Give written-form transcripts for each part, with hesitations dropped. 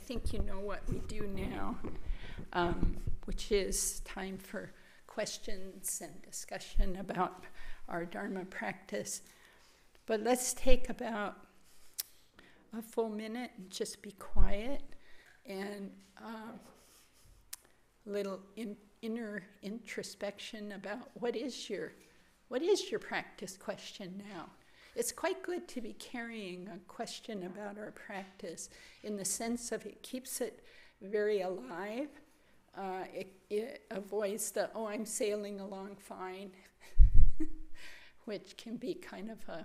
think you know what we do now, which is time for questions and discussion about our Dharma practice. But let's take about a full minute and just be quiet and a little inner introspection about what is your practice question now. It's quite good to be carrying a question about our practice in the sense of it keeps it very alive. It avoids the, oh, I'm sailing along fine, which can be kind of a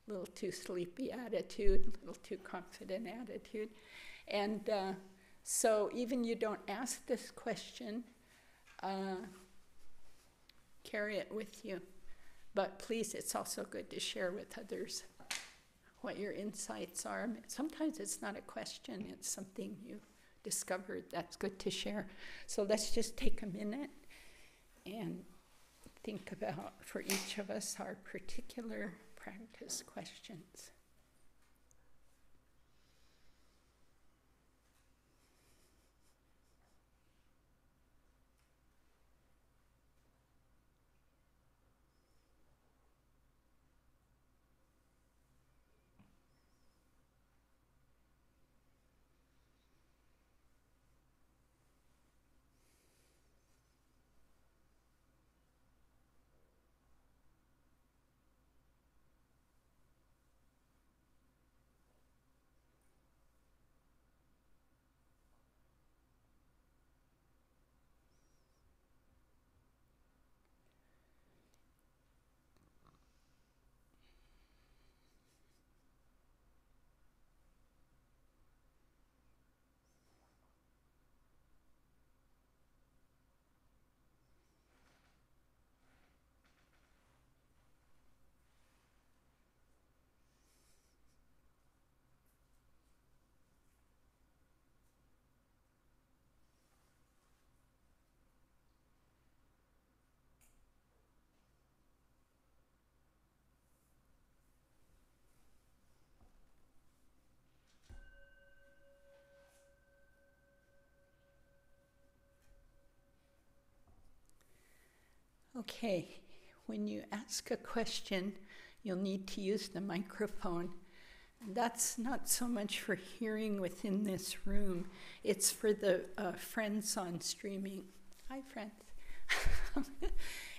little too sleepy attitude, a little too confident attitude. And so even you don't ask this question, carry it with you. But please, it's also good to share with others what your insights are. Sometimes it's not a question, it's something you discovered that's good to share. So let's just take a minute and think about, for each of us, our particular practice questions. Okay, when you ask a question, you'll need to use the microphone. That's not so much for hearing within this room, it's for the friends on streaming. Hi, friends.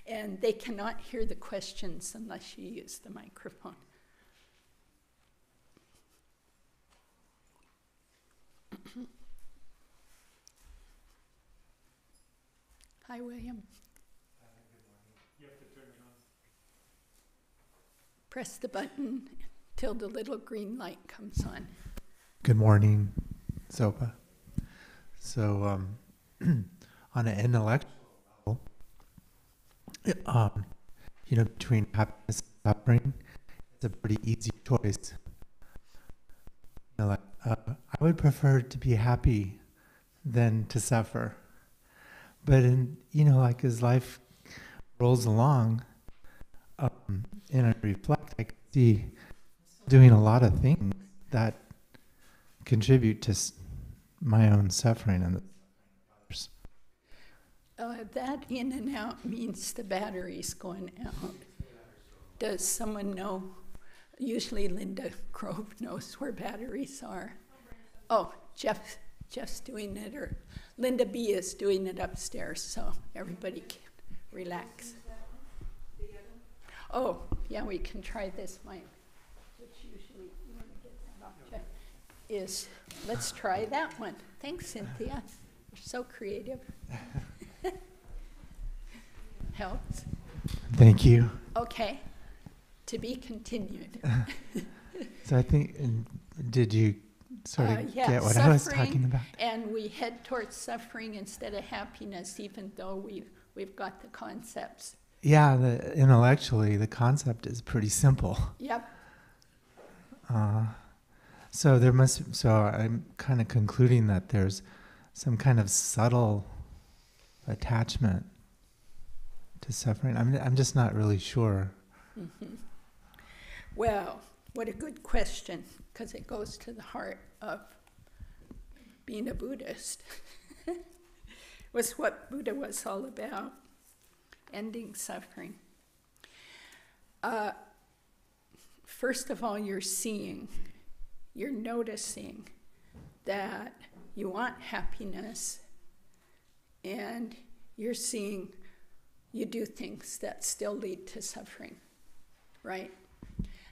And they cannot hear the questions unless you use the microphone. Hi, William. Press the button till the little green light comes on. Good morning, Zopa. So, on an intellectual level, between happiness and suffering, it's a pretty easy choice. I would prefer to be happy than to suffer. But as life rolls along, and I reflect, I can see doing a lot of things that contribute to my own suffering and others. That in and out means the battery's going out. Does someone know? Usually Linda Grove knows where batteries are. Oh, Jeff's doing it, or Linda B is doing it upstairs, so everybody can relax. Oh, yeah, we can try this mic, which usually, you want to get that off, Jeff, is, let's try that one. Thanks, Cynthia. You're so creative. Helps. Thank you. Okay, to be continued. So I think, did you sort of get what I was talking about? And we head towards suffering instead of happiness, even though we've got the concepts. Yeah, intellectually, the concept is pretty simple. Yep. So I'm kind of concluding that there's some kind of subtle attachment to suffering. I'm just not really sure. Mm-hmm. Well, what a good question, because it goes to the heart of being a Buddhist was what Buddha was all about, ending suffering. First of all, you're seeing, you're noticing that you want happiness, and you're seeing you do things that still lead to suffering, right?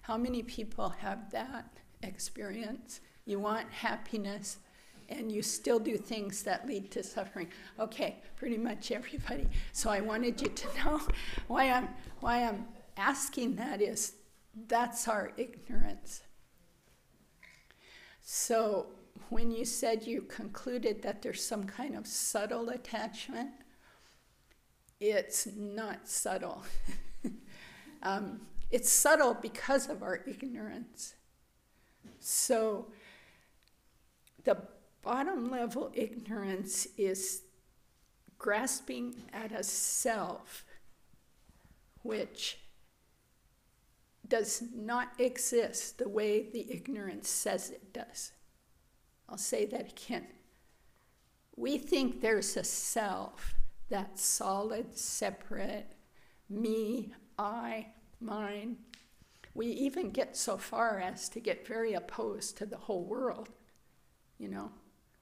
How many people have that experience? You want happiness, and you still do things that lead to suffering. Okay, pretty much everybody. So I wanted you to know why I'm asking that is that's our ignorance. So when you said you concluded that there's some kind of subtle attachment, it's not subtle. It's subtle because of our ignorance. So the bottom level ignorance is grasping at a self which does not exist the way the ignorance says it does. I'll say that again. We think there's a self that's solid, separate, me, I, mine. We even get so far as to get very opposed to the whole world. You know,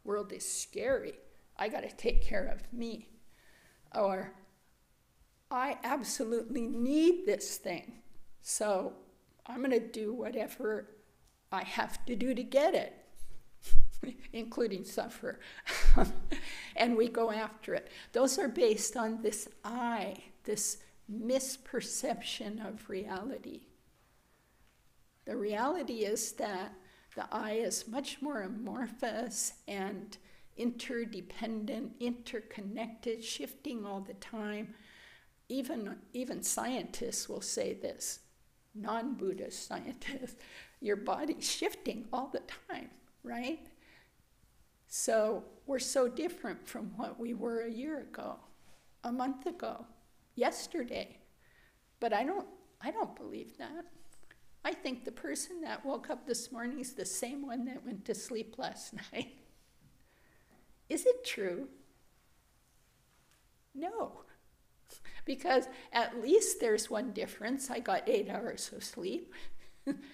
world is scary. I got to take care of me. Or, I absolutely need this thing, so I'm going to do whatever I have to do to get it, including suffer. And we go after it. Those are based on this I, this misperception of reality. The reality is that the I is much more amorphous and interdependent, interconnected, shifting all the time. Even scientists will say this, non-Buddhist scientists, your body's shifting all the time, right? So we're so different from what we were a year ago, a month ago, yesterday. But I don't believe that. I think the person that woke up this morning is the same one that went to sleep last night. Is it true? No. Because at least there's one difference. I got 8 hours of sleep.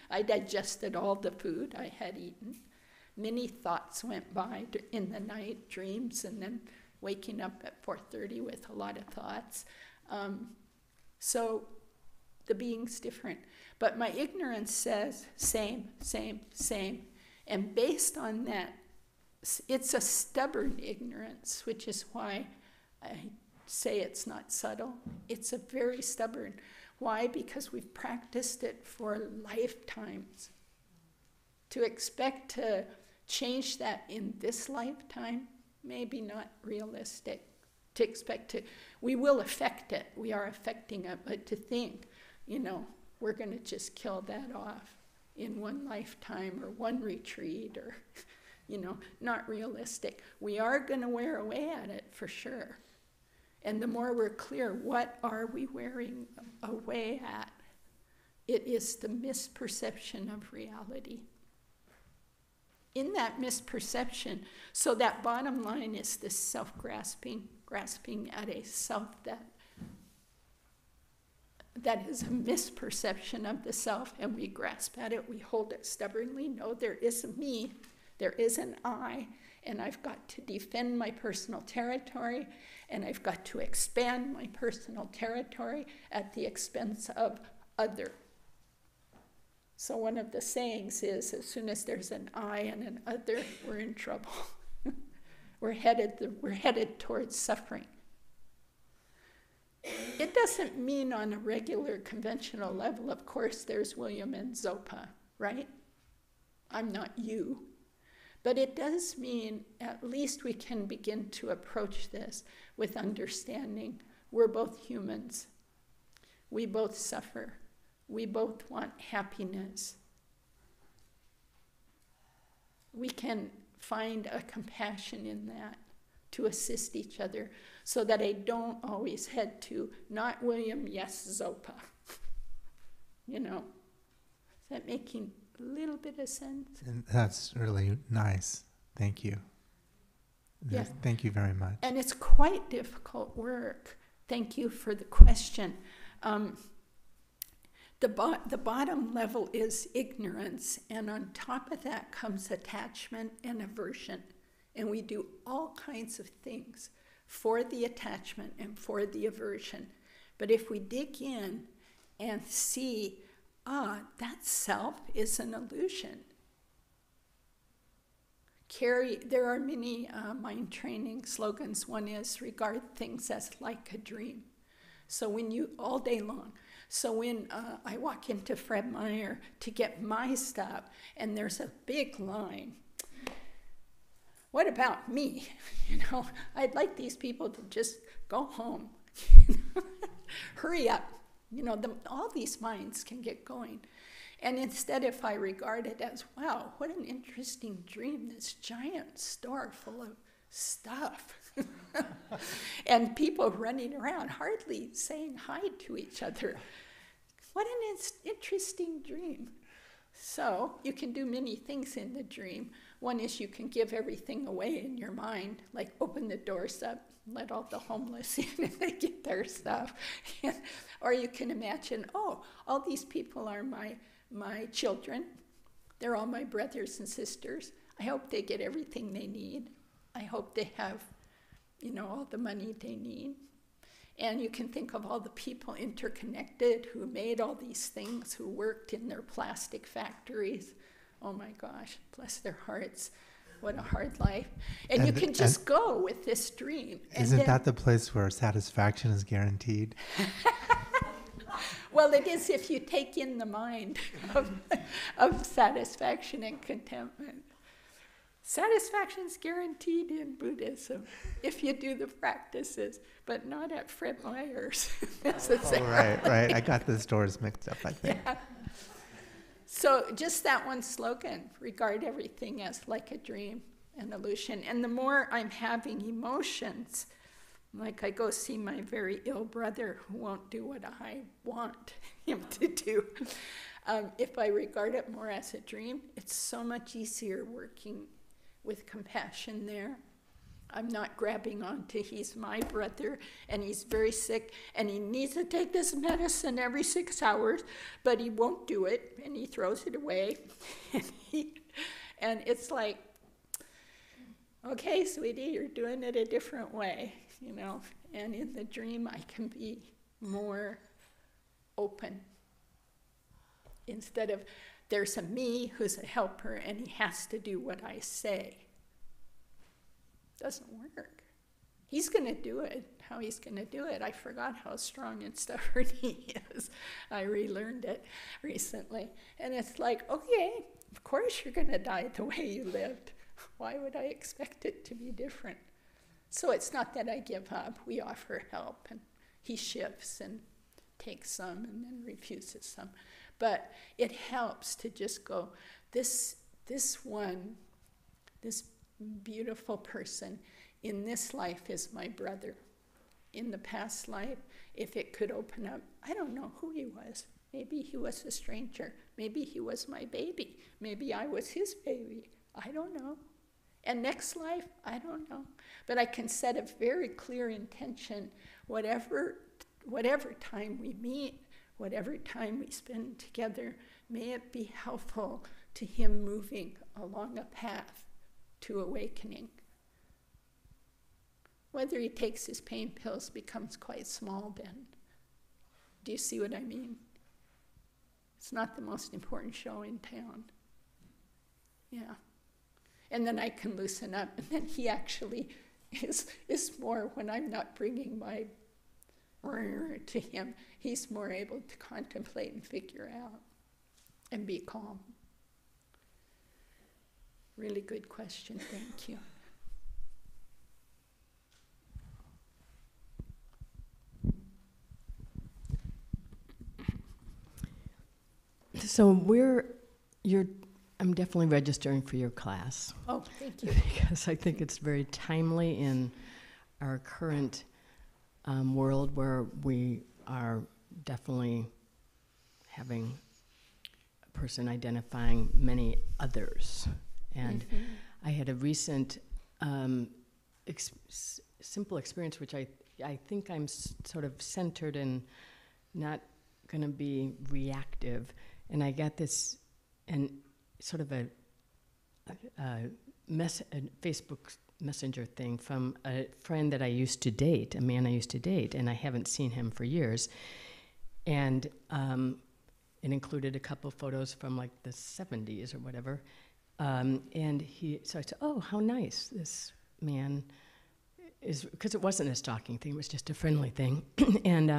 I digested all the food I had eaten. Many thoughts went by in the night, dreams, and then waking up at 4:30 with a lot of thoughts. So the being's different. But my ignorance says same, same, same. And based on that, it's a stubborn ignorance, which is why I say it's not subtle. It's a very stubborn. Why? Because we've practiced it for lifetimes. To expect to change that in this lifetime, maybe not realistic. To expect to, we will affect it. We are affecting it, but to think, we're going to just kill that off in one lifetime or one retreat or, not realistic. We are going to wear away at it for sure. And the more we're clear, what are we wearing away at? It is the misperception of reality. In that misperception, so that bottom line is this self-grasping, grasping at a self that is a misperception of the self, and we grasp at it, we hold it stubbornly. No, there is a me, there is an I, and I've got to defend my personal territory, and I've got to expand my personal territory at the expense of other. So one of the sayings is, as soon as there's an I and an other, we're in trouble. we're headed towards suffering. It doesn't mean on a regular conventional level, of course, there's William and Zopa, right? I'm not you. But it does mean at least we can begin to approach this with understanding. We're both humans. We both suffer. We both want happiness. We can find a compassion in that to assist each other so that I don't always head to not William, yes, Zopa. Is that making a little bit of sense? And that's really nice. Thank you. Yeah. Thank you very much. And it's quite difficult work. Thank you for the question. The bottom level is ignorance, and on top of that comes attachment and aversion. And we do all kinds of things for the attachment and for the aversion. But if we dig in and see, that self is an illusion. There are many mind training slogans. One is, regard things as like a dream. So all day long. So when I walk into Fred Meyer to get my stuff, and there's a big line, what about me? I'd like these people to just go home. Hurry up. All these minds can get going. And instead, if I regard it as, wow, what an interesting dream, this giant store full of stuff. And people running around, hardly saying hi to each other. What an interesting dream. So you can do many things in the dream. One is you can give everything away in your mind, like open the doors up, let all the homeless in and they get their stuff. Or you can imagine, all these people are my children. They're all my brothers and sisters. I hope they get everything they need. I hope they have, all the money they need. And you can think of all the people interconnected who made all these things, who worked in their plastic factories. Oh my gosh, bless their hearts. What a hard life. And you can just go with this dream. Isn't that the place where satisfaction is guaranteed? Well, it is if you take in the mind of satisfaction and contentment. Satisfaction is guaranteed in Buddhism if you do the practices, but not at Fred Meyer's necessarily. Right. I got the stores mixed up, I think. Yeah. So just that one slogan, regard everything as like a dream, an illusion. And the more I'm having emotions, like I go see my very ill brother who won't do what I want him to do. If I regard it more as a dream, it's so much easier working with compassion there. I'm not grabbing onto he's my brother and he's very sick and he needs to take this medicine every 6 hours, but he won't do it and he throws it away. And it's like, okay, sweetie, you're doing it a different way, And in the dream, I can be more open. Instead of, there's a me who's a helper and he has to do what I say. Doesn't work. He's going to do it. How he's going to do it. I forgot how strong and stubborn he is. I relearned it recently. And it's like, okay, of course you're going to die the way you lived. Why would I expect it to be different? So it's not that I give up. We offer help, and he shifts and takes some and then refuses some. But it helps to just go, this beautiful person in this life is my brother. In the past life, if it could open up, I don't know who he was. Maybe he was a stranger. Maybe he was my baby. Maybe I was his baby. I don't know. And next life, I don't know. But I can set a very clear intention, whatever time we meet, whatever time we spend together, may it be helpful to him moving along a path to awakening. Whether he takes his pain pills becomes quite small then. Do you see what I mean? It's not the most important show in town. Yeah. And then I can loosen up, and then he actually is more, when I'm not bringing my to him, he's more able to contemplate and figure out and be calm. Really good question, thank you. So I'm definitely registering for your class. Oh, thank you. Because I think it's very timely in our current world where we are definitely having a person identifying many others. And I had a recent simple experience, which I think I'm sort of centered and not going to be reactive. And I got this, and sort of a Facebook Messenger thing from a friend that I used to date, a man I used to date, and I haven't seen him for years. And it included a couple photos from like the 70s or whatever. So I said, oh, how nice this man is, because it wasn't a stalking thing, it was just a friendly thing. And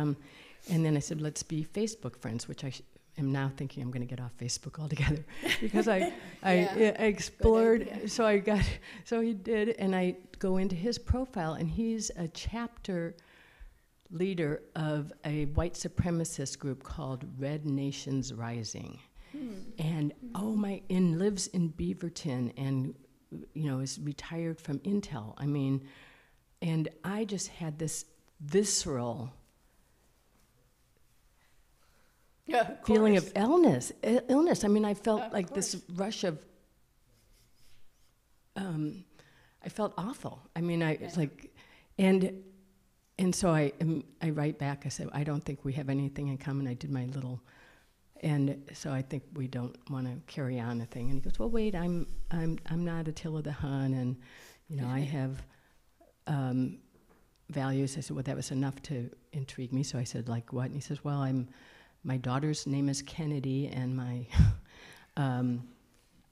then I said, let's be Facebook friends, which I am now thinking I'm going to get off Facebook altogether, because I explored. So he did, and I go into his profile, and he's a chapter leader of a white supremacist group called Red Nations Rising. And lives in Beaverton, and is retired from Intel. I mean, and I just had this visceral feeling of illness. I mean, I felt like this rush of. I felt awful. I mean, it's like, and so I write back. I said, I don't think we have anything in common. I did my little. And so I think we don't want to carry on a thing. And he goes, well, wait, I'm not Attila the Hun, and I have values. I said, well, that was enough to intrigue me. So I said, like what? And he says, well, my daughter's name is Kennedy, and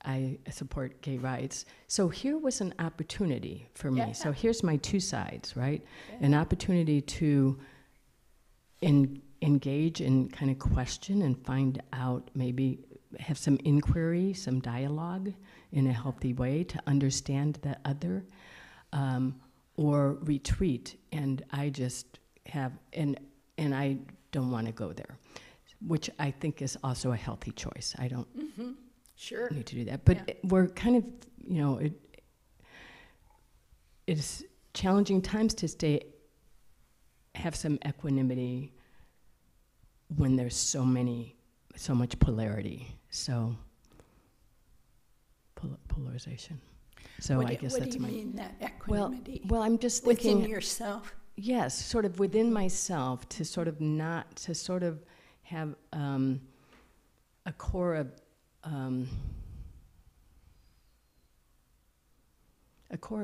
I support gay rights. So here was an opportunity for me. So here's my two sides, right? Yeah. An opportunity to engage and kind of question and find out, maybe have some inquiry, some dialogue in a healthy way to understand the other, or retreat. And I just have, and I don't want to go there, which I think is also a healthy choice. I don't need to do that. But we're kind of, it's challenging times to have some equanimity when there's so much polarity, polarization. So I guess that's my. What do you mean, that equanimity? Well, I'm just thinking within yourself. Yes, sort of within myself, to sort of have a core of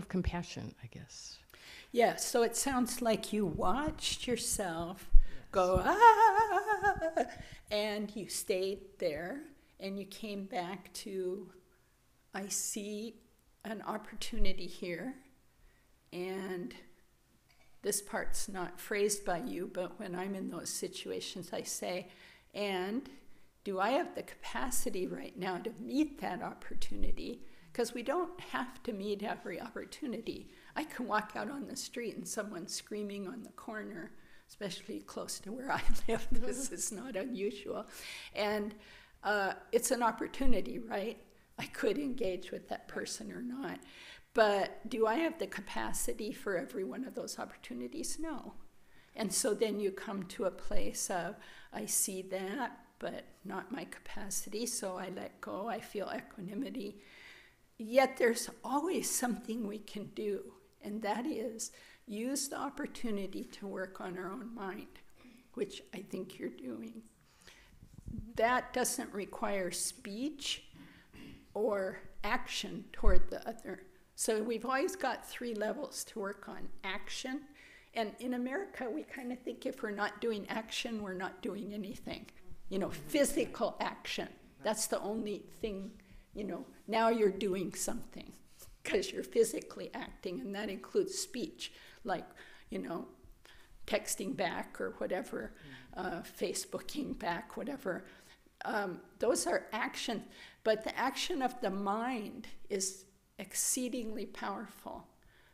compassion, I guess. Yeah. So it sounds like you watched yourself go, and you stayed there, and you came back to, I see an opportunity here, and this part's not phrased by you, but when I'm in those situations, I say, and do I have the capacity right now to meet that opportunity? Because we don't have to meet every opportunity. I can walk out on the street and someone's screaming on the corner, especially close to where I live. This is not unusual. And it's an opportunity, right? I could engage with that person or not. But do I have the capacity for every one of those opportunities? No. And so then you come to a place of, I see that, but not my capacity, so I let go. I feel equanimity. Yet there's always something we can do, and that is use the opportunity to work on our own mind, which I think you're doing. That doesn't require speech or action toward the other. So we've always got 3 levels to work on: action. And in America, we kind of think if we're not doing action, we're not doing anything. Physical action. That's the only thing, now you're doing something because you're physically acting, and that includes speech, like, texting back or whatever, Facebooking back, whatever. Those are action, but the action of the mind is exceedingly powerful.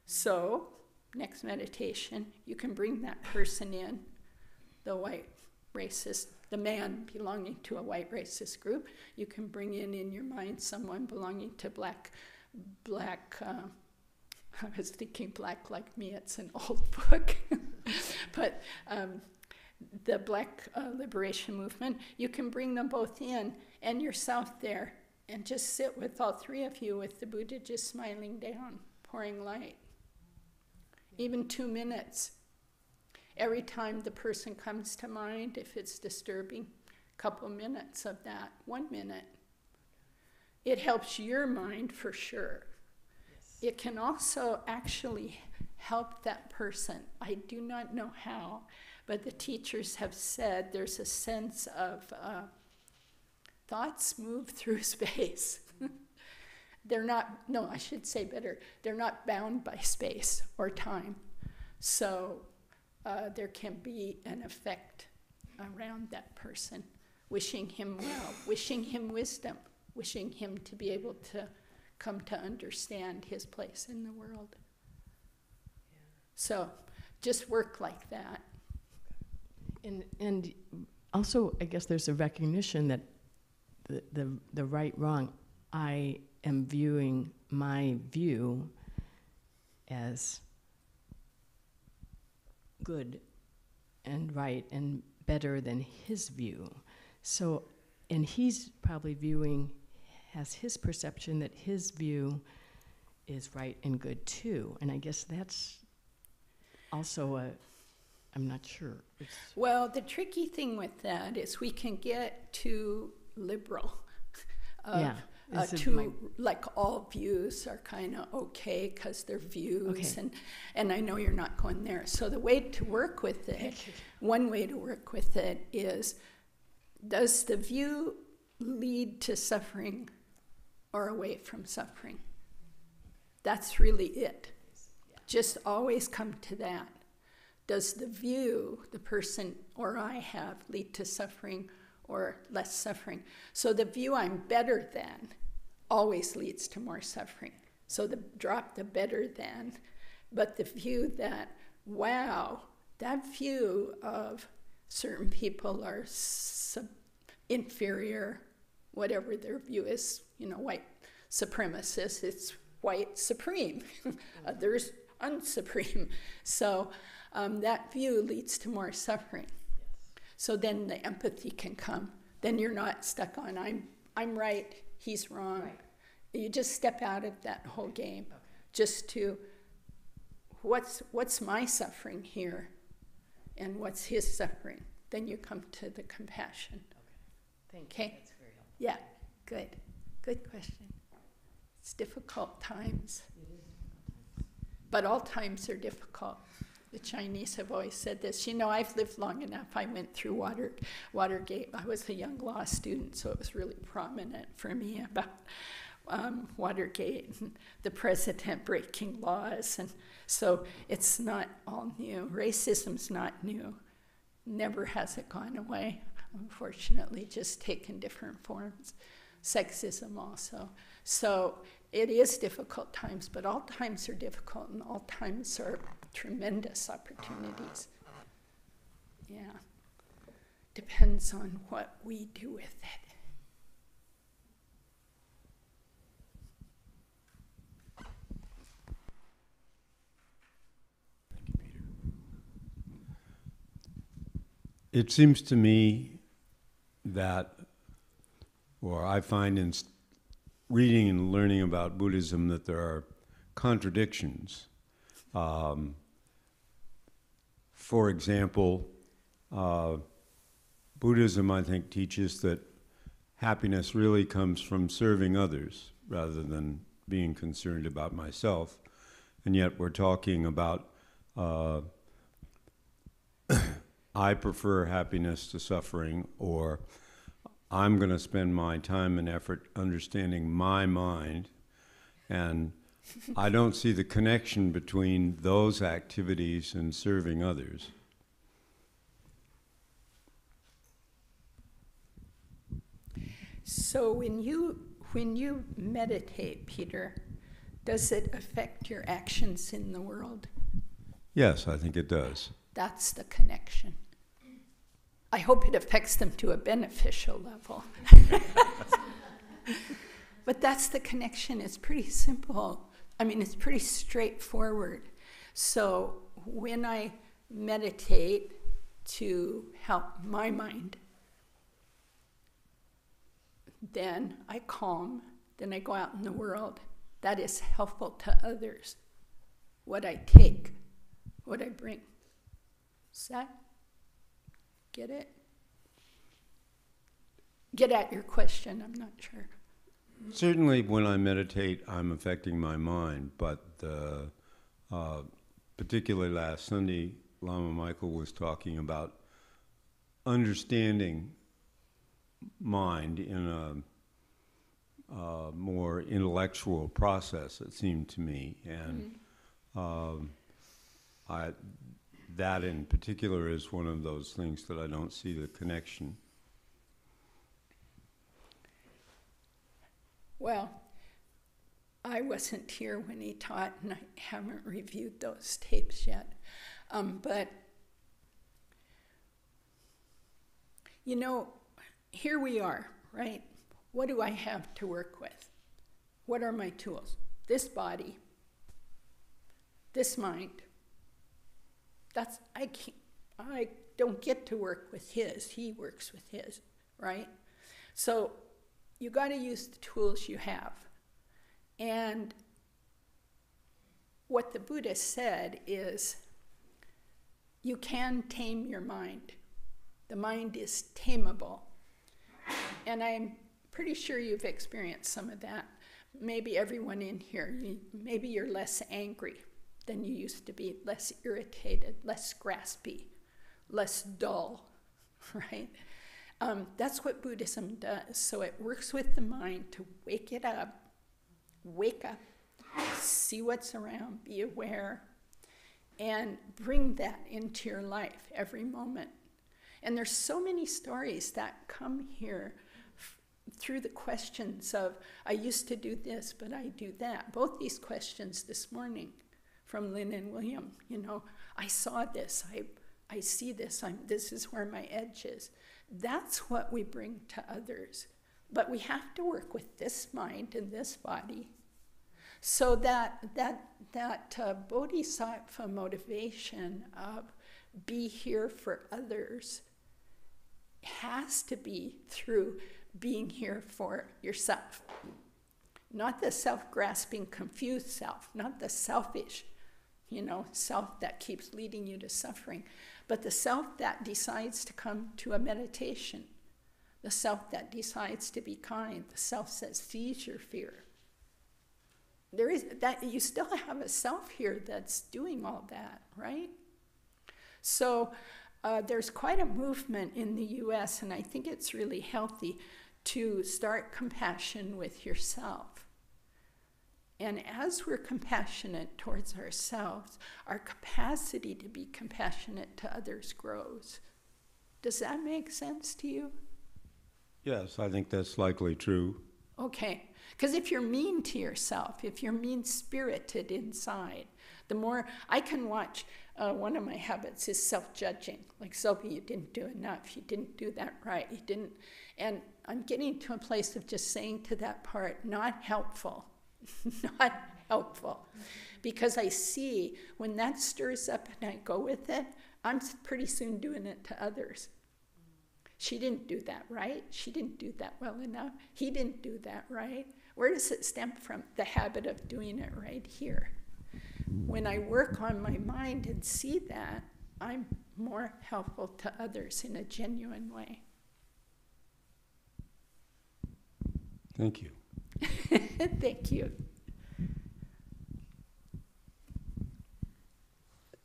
So, next meditation, you can bring that person in, the white racist, the man belonging to a white racist group. You can bring in your mind someone belonging to black, I was thinking Black Like Me, it's an old book, but the Black Liberation Movement. You can bring them both in and yourself there, and just sit with all 3 of you with the Buddha just smiling down, pouring light. even 2 minutes. Every time the person comes to mind, if it's disturbing, a couple minutes of that, 1 minute. It helps your mind for sure. Yes. It can also actually help that person. I do not know how, but the teachers have said there's a sense of thoughts move through space. They're not, no, I should say better, they're not bound by space or time. So there can be an effect around that person, wishing him well, wishing him wisdom, wishing him to be able to come to understand his place in the world. Yeah. So just work like that. And also, I guess there's a recognition that the right, wrong, I am viewing my view as good and right and better than his view. So, and he's probably has his perception that his view is right and good too. And I guess that's also I'm not sure. Well, the tricky thing with that is we can get too liberal. Like all views are kind of okay because they're views, okay. And I know you're not going there. So the way to work with it, one way to work with it is, does the view lead to suffering or away from suffering? That's really it. Just always come to that. Does the view the person or I have lead to suffering or less suffering? So the view I'm better than always leads to more suffering. So drop the better than. But the view that, wow, that view of certain people are inferior, whatever their view is, white supremacists, it's white supreme, others unsupreme. So that view leads to more suffering. Yes. So then the empathy can come. Then you're not stuck on, I'm right, he's wrong. Right. You just step out of that whole game, just to, what's my suffering here, and what's his suffering? Then you come to the compassion. Thank you. That's very helpful. Yeah, good. Good question. It's difficult times. It is difficult times. But all times are difficult. The Chinese have always said this. I've lived long enough. I went through Watergate. I was a young law student, so it was really prominent for me about Watergate and the president breaking laws. And so it's not all new. Racism's not new. Never has it gone away, unfortunately, just taken different forms. Sexism also. So it is difficult times, but all times are difficult, and all times are tremendous opportunities. Yeah. Depends on what we do with it. Thank you, Peter. It seems to me that, or I find in reading and learning about Buddhism, that there are contradictions. For example, Buddhism, I think, teaches that happiness really comes from serving others rather than being concerned about myself. And yet we're talking about I prefer happiness to suffering, or I'm going to spend my time and effort understanding my mind, and I don't see the connection between those activities and serving others. So when you meditate, Peter, does it affect your actions in the world? Yes, I think it does. That's the connection. I hope it affects them to a beneficial level. But that's the connection. It's pretty simple. It's pretty straightforward. So when I meditate to help my mind, then I calm, then I go out in the world. That is helpful to others. What I take what I bring. Does that get it? Get at your question, I'm not sure. Certainly when I meditate, I'm affecting my mind, but particularly last Sunday, Lama Michael was talking about understanding mind in a more intellectual process, it seemed to me. And that in particular is one of those things that I don't see the connection. Well, I wasn't here when he taught, and I haven't reviewed those tapes yet. But, you know, here we are, right? What do I have to work with? What are my tools? This body, this mind. I don't get to work with his. He works with his, right? So you got to use the tools you have. And what the Buddha said is, you can tame your mind. The mind is tameable. And I'm pretty sure you've experienced some of that. Maybe everyone in here, maybe you're less angry than you used to be, less irritated, less graspy, less dull, right? That's what Buddhism does. So it works with the mind to wake up, see what's around, be aware, and bring that into your life every moment. And there's so many stories that come here through the questions of, I used to do this, but I do that. Both these questions this morning from Lynn and William, I saw this, I see this, this is where my edge is. That's what we bring to others. But we have to work with this mind and this body. So that bodhisattva motivation of be here for others has to be through being here for yourself. Not the self-grasping, confused self, not the selfish, self that keeps leading you to suffering, but the self that decides to come to a meditation, the self that decides to be kind, the self that sees your fear. There is that, you still have a self here that's doing all that, right? So there's quite a movement in the US, and I think it's really healthy to start compassion with yourself. And as we're compassionate towards ourselves, our capacity to be compassionate to others grows. Does that make sense to you? Yes, I think that's likely true. Okay, because if you're mean to yourself, if you're mean-spirited inside, the more I can watch, one of my habits is self-judging. Like, Zopa, you didn't do enough. You didn't do that right. You didn't. And I'm getting to a place of just saying to that part, not helpful. Not helpful. Because I see when that stirs up and I go with it, I'm pretty soon doing it to others. She didn't do that right. She didn't do that well enough. He didn't do that right. Where does it stem from? The habit of doing it right here. When I work on my mind and see that, I'm more helpful to others in a genuine way. Thank you. Thank you.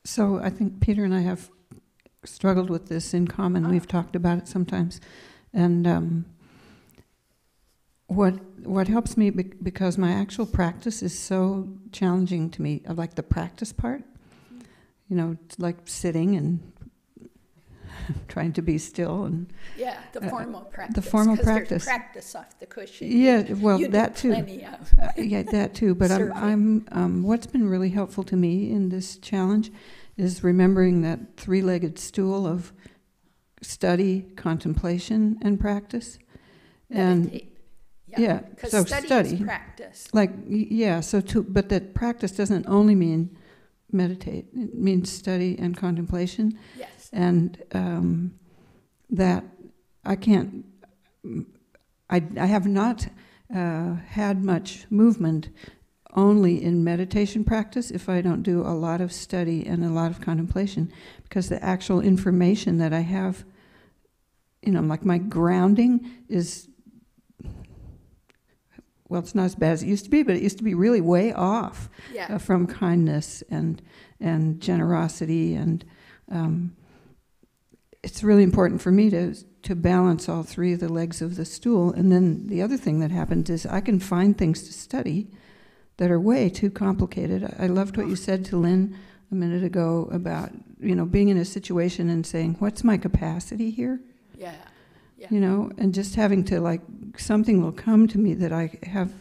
So I think Peter and I have struggled with this in common. We've talked about it sometimes. And what helps me, because my actual practice is so challenging to me, I like the practice part. It's like sitting and trying to be still. And yeah, the formal practice. The formal 'cause practice. There's practice off the cushion. Yeah, well, you that too. Plenty of. Yeah, that too. But I'm what's been really helpful to me in this challenge is remembering that three-legged stool of study, contemplation, and practice. Meditate. Yeah, because so study is practice. But that practice doesn't only mean meditate. It means study and contemplation. Yes. And that I can't, I have not had much movement only in meditation practice if I don't do a lot of study and a lot of contemplation, because the actual information that I have, like my grounding is, well, it's not as bad as it used to be, but it used to be really way off from kindness and generosity, and it's really important for me to balance all three of the legs of the stool. And then the other thing that happens is I can find things to study that are way too complicated. I loved what you said to Lynn a minute ago about, being in a situation and saying, what's my capacity here? Yeah. And just having to, something will come to me that I have,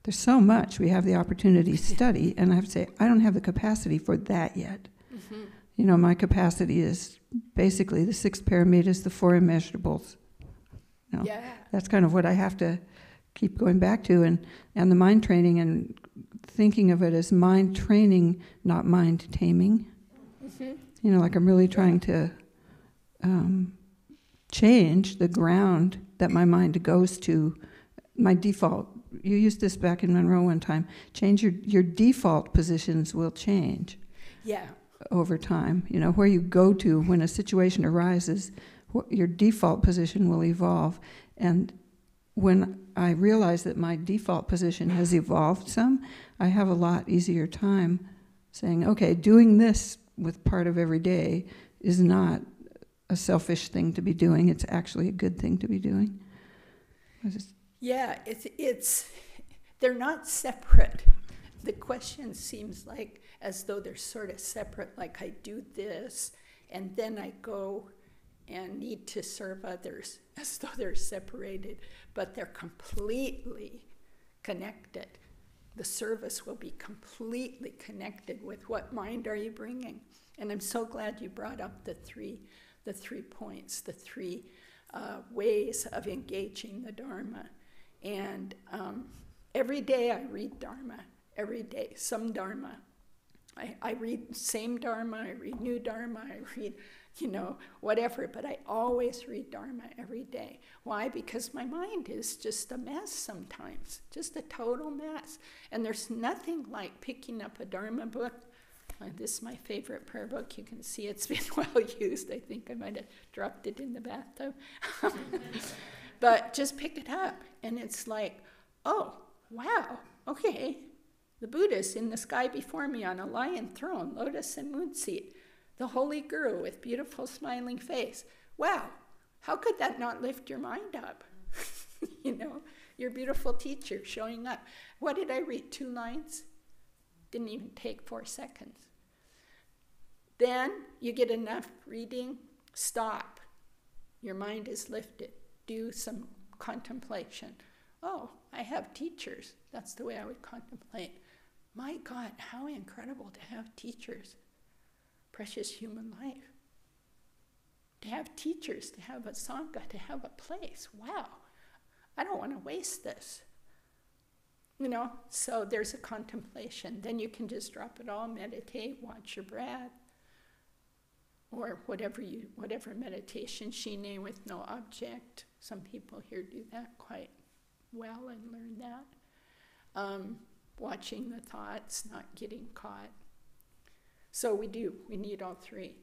there's so much we have the opportunity to study, and I have to say, I don't have the capacity for that yet. Mm-hmm. My capacity is basically the 6 paramitas, the 4 immeasurables. That's kind of what I have to keep going back to, and the mind training, and thinking of it as mind training, not mind taming. Mm-hmm. I'm really trying to change the ground that my mind goes to. My default, you used this back in Monroe one time, change your default positions will change over time. Where you go to when a situation arises, your default position will evolve. And when I realize that my default position has evolved some, I have a lot easier time saying, okay, doing this with part of every day is not a selfish thing to be doing. It's actually a good thing to be doing. It's they're not separate. The question seems like as though they're sort of separate, like I do this, and then I go and need to serve others, as though they're separated, but they're completely connected. The service will be completely connected with what mind are you bringing. And I'm so glad you brought up the three points, the 3 ways of engaging the Dharma. And every day I read Dharma, every day, some Dharma. I read same Dharma, I read new Dharma, I read, whatever, but I always read Dharma every day. Why? Because my mind is just a mess sometimes, just a total mess. And there's nothing like picking up a Dharma book. This is my favorite prayer book. You can see it's been well used. I think I might have dropped it in the bathtub. But just pick it up, and it's like, oh, wow, okay. The Buddha's in the sky before me on a lion throne, lotus and moon seat. The holy guru with beautiful smiling face. Wow, how could that not lift your mind up? Your beautiful teacher showing up. What did I read? 2 lines? Didn't even take 4 seconds. Then you get enough reading, stop. Your mind is lifted. Do some contemplation. Oh, I have teachers. That's the way I would contemplate. My God, how incredible to have teachers. Precious human life. To have teachers, to have a sangha, to have a place. Wow, I don't want to waste this. So there's a contemplation. Then you can just drop it all, meditate, watch your breath, or whatever meditation, shine with no object. Some people here do that quite well and learn that. Watching the thoughts, not getting caught. So we need all 3.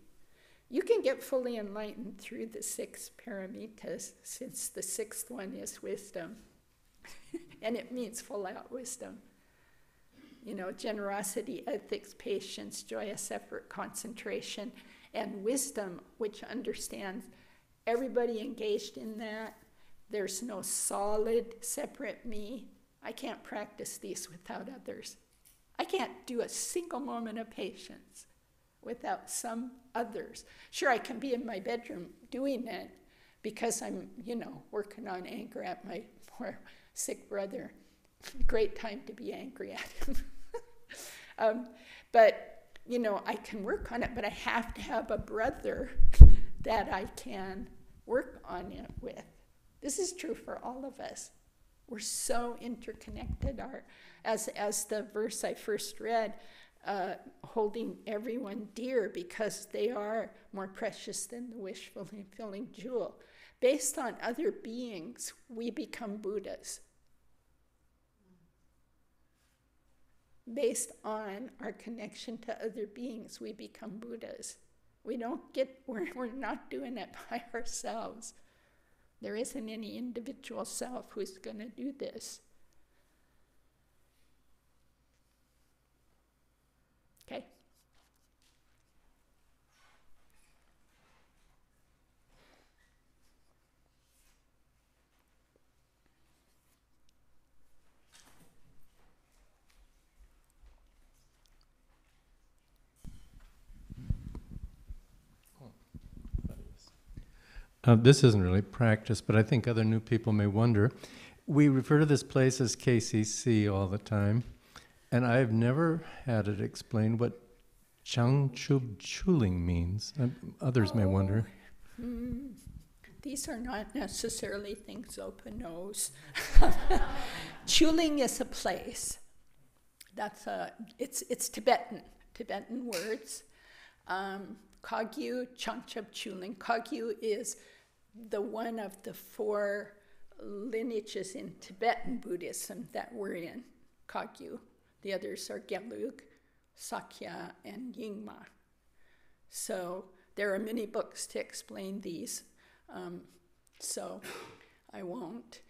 You can get fully enlightened through the 6 paramitas, since the 6th one is wisdom. And it means full out wisdom. Generosity, ethics, patience, joyous effort, concentration, and wisdom, which understands everybody engaged in that. There's no solid, separate me. I can't practice these without others. I can't do a single moment of patience without some others. Sure, I can be in my bedroom doing it because I'm, working on anger at my poor sick brother. Great time to be angry at him. But, I can work on it, but I have to have a brother that I can work on it with. This is true for all of us. We're so interconnected. As the verse I first read, holding everyone dear because they are more precious than the wish-fulfilling jewel. Based on other beings, we become Buddhas. based on our connection to other beings, we become Buddhas. We're not doing it by ourselves. There isn't any individual self who's going to do this. Okay? This isn't really practice, but I think other new people may wonder. We refer to this place as KCC all the time, and I've never had it explained what Changchub Chuling means. Others may wonder. These are not necessarily things Zopa knows. Chuling is a place. It's Tibetan words. Kagyu, Changchub Chuling. Kagyu is the one of the 4 lineages in Tibetan Buddhism that we're in, Kagyu. The others are Gelug, Sakya, and Nyingma. So there are many books to explain these, so I won't.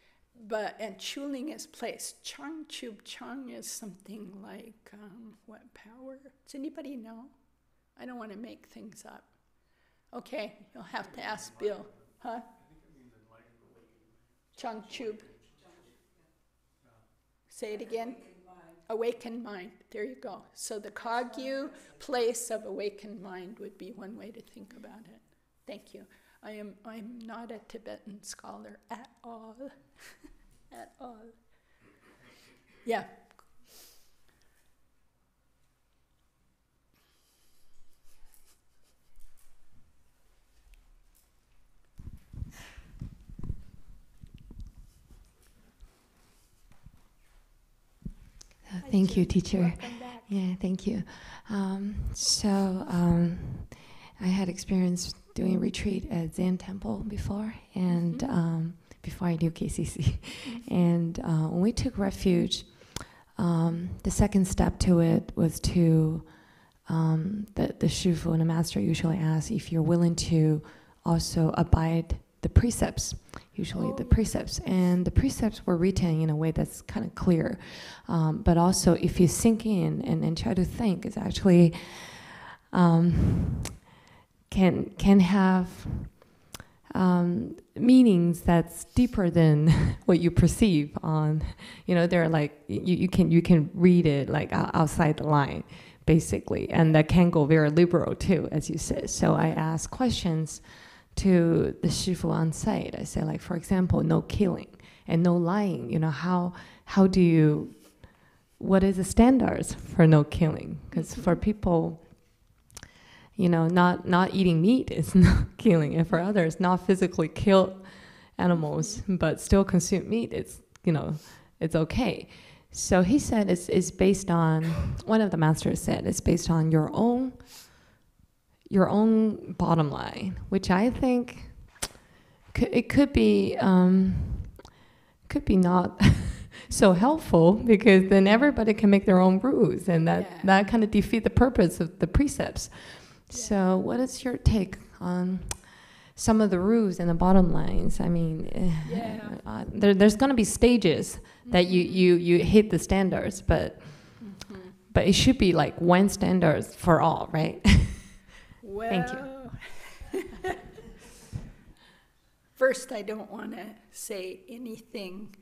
And Chuling is place. Changchub Chang is something like, what power? Does anybody know? I don't want to make things up. Okay, you'll have to ask Bill. Huh? Changchub. Say it again. Awakened mind. There you go. So the Kagyu place of awakened mind would be one way to think about it. Thank you. I'm not a Tibetan scholar at all. At all. Yeah. Thank you, teacher. Welcome back. Yeah, thank you. I had experience doing retreat at Zen Temple before, and before I knew KCC. And when we took refuge, the second step to it was to, the Shifu and the master usually ask if you're willing to also abide the precepts, the precepts. And the precepts were written in a way that's kind of clear. But also, if you sink in and try to think, it's actually can have meanings that's deeper than what you perceive on, they're like, you can read it like outside the line, basically. And that can go very liberal too, as you said. So I ask questions to the Shifu on site. I say, like, for example, no killing and no lying. How do you, what is the standards for no killing? Because for people, not eating meat is not killing, and for others, not physically kill animals but still consume meat, it's okay. So he said it's based on, one of the masters said, it's based on your own bottom line, which I think could be not so helpful, because then everybody can make their own rules, and that kind of defeat the purpose of the precepts. Yeah. So what is your take on some of the rules and the bottom lines? I mean, there's going to be stages that you hit the standards, but it should be like one standard for all, right? Well, thank you. First, I don't want to say anything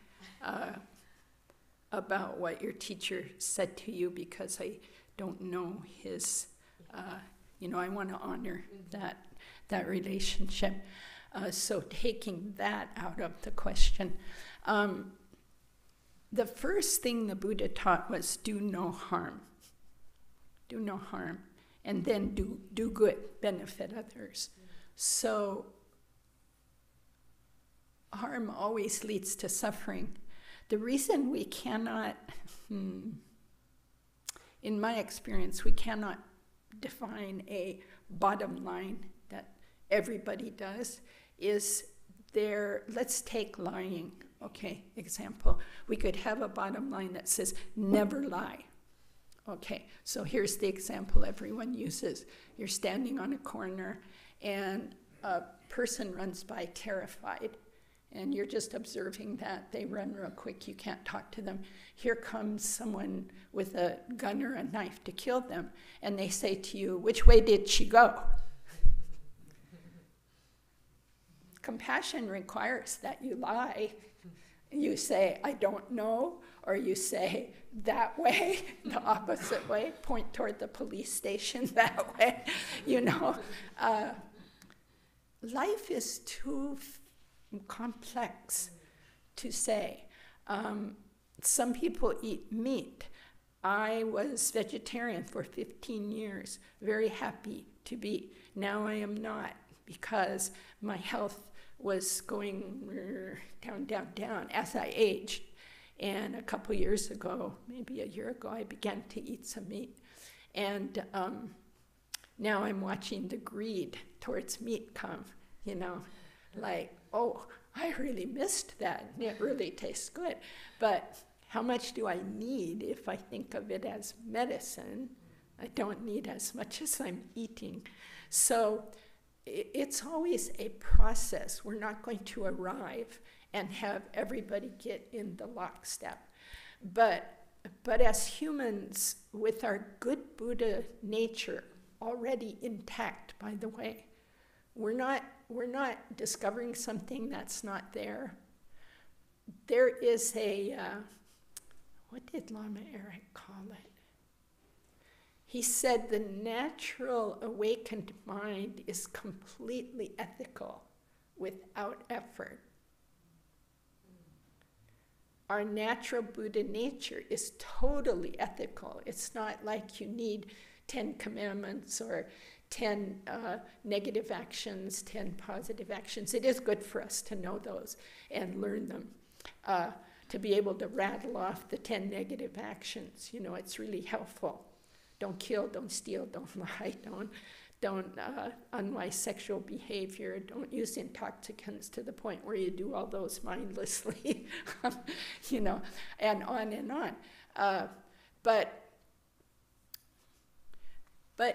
about what your teacher said to you, because I don't know his, I want to honor that relationship. So taking that out of the question, the first thing the Buddha taught was do no harm. Do no harm. And then do good, benefit others. So harm always leads to suffering. The reason we cannot, in my experience, we cannot define a bottom line that everybody does is let's take lying, okay, example. We could have a bottom line that says never lie. Okay, so here's the example everyone uses. You're standing on a corner and a person runs by terrified, and you're just observing that. They run real quick, you can't talk to them. Here comes someone with a gun or a knife to kill them, and they say to you, which way did she go? Compassion requires that you lie. You say, I don't know, or you say, that way, the opposite way, point toward the police station that way, you know. Life is too complex to say. Some people eat meat. I was vegetarian for 15 years, very happy to be. Now I am not, because my health was going down, down, down as I aged. And a couple years ago, maybe a year ago, I began to eat some meat. And now I'm watching the greed towards meat come, you know, like, oh, I really missed that. It really tastes good. But how much do I need if I think of it as medicine? I don't need as much as I'm eating. So it's always a process. We're not going to arrive and have everybody get in the lockstep. But as humans, with our good Buddha nature already intact, by the way, we're not discovering something that's not there. There is a, what did Lama Eric call it? He said the natural awakened mind is completely ethical without effort. Our natural Buddha nature is totally ethical. It's not like you need 10 commandments or 10 negative actions, 10 positive actions. It is good for us to know those and learn them, to be able to rattle off the 10 negative actions. You know, it's really helpful. Don't kill, don't steal, don't lie, don't unwise sexual behavior, don't use intoxicants to the point where you do all those mindlessly, you know, and on and on. But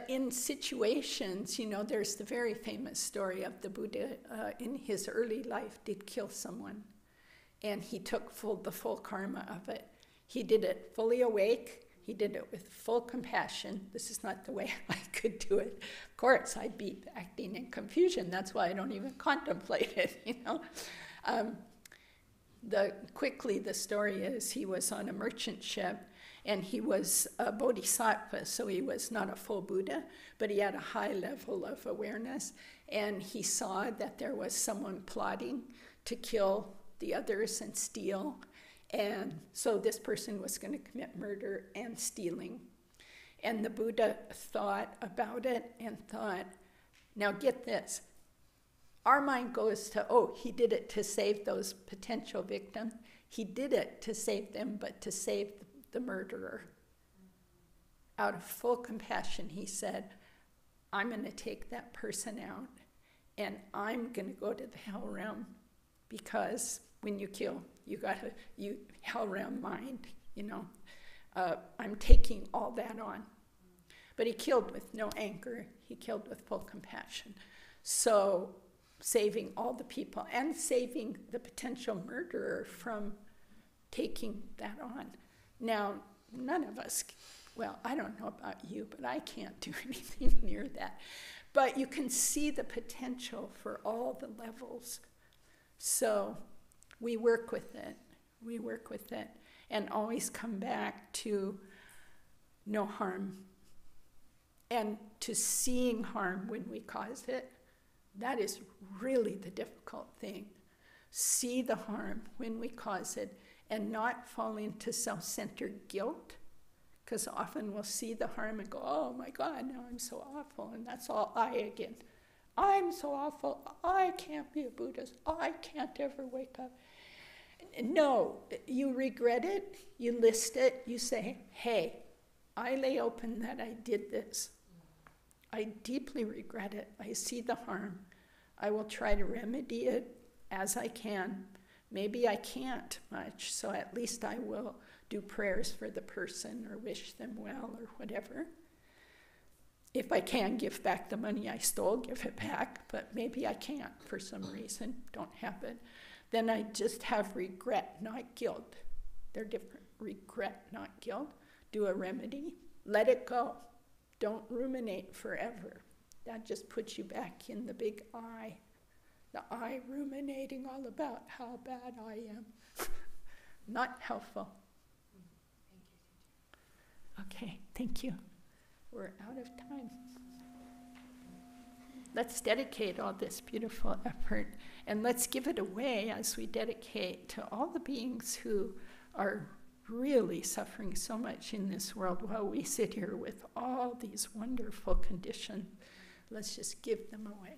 in situations, you know, there's the very famous story of the Buddha in his early life did kill someone, and he took the full karma of it. He did it fully awake. He did it with full compassion. This is not the way I could do it. Of course, I'd be acting in confusion. That's why I don't even contemplate it, you know. Quickly, the story is he was on a merchant ship, and he was a bodhisattva, so he was not a full Buddha, but he had a high level of awareness, and he saw that there was someone plotting to kill the others and steal. And so this person was going to commit murder and stealing. And the Buddha thought about it and thought, now get this. Our mind goes to, oh, he did it to save those potential victims. He did it to save them, but to save the murderer. Out of full compassion, he said, I'm going to take that person out, and I'm going to go to the hell realm, because when you kill, you hell realm mind, you know. I'm taking all that on. But he killed with no anger. He killed with full compassion. So saving all the people and saving the potential murderer from taking that on. Now, none of us, well, I don't know about you, but I can't do anything near that. But you can see the potential for all the levels. So we work with it. We work with it and always come back to no harm and to seeing harm when we cause it. That is really the difficult thing. See the harm when we cause it and not fall into self-centered guilt, because often we'll see the harm and go, oh my God, now I'm so awful, and that's all I again. I'm so awful, I can't be a Buddhist, I can't ever wake up. No, you regret it, you list it, you say, hey, I lay open that I did this. I deeply regret it. I see the harm. I will try to remedy it as I can. Maybe I can't much, so at least I will do prayers for the person or wish them well or whatever. If I can give back the money I stole, give it back, but maybe I can't for some reason, don't have it. Then I just have regret, not guilt. They're different. Regret, not guilt. Do a remedy. Let it go. Don't ruminate forever. That just puts you back in the big I. The I ruminating all about how bad I am. Not helpful. Okay, thank you. We're out of time. Let's dedicate all this beautiful effort, and let's give it away as we dedicate to all the beings who are really suffering so much in this world while we sit here with all these wonderful conditions. Let's just give them away.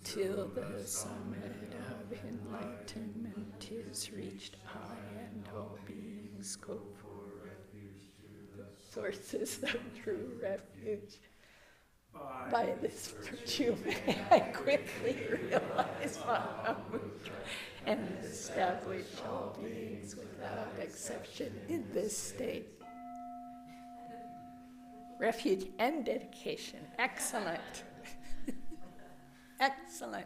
Till the summit of enlightenment is reached, I and all beings go for refuge to the sources of true refuge. By this virtue may I quickly realize Mahamudra and establish all beings without exception in this state. Refuge and dedication. Excellent. Excellent.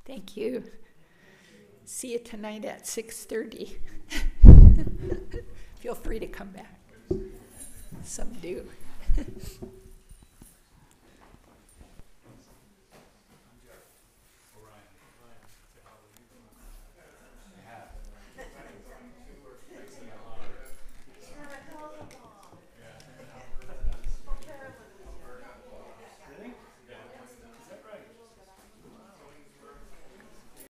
Thank you. See you tonight at 6:30. Feel free to come back. Some do.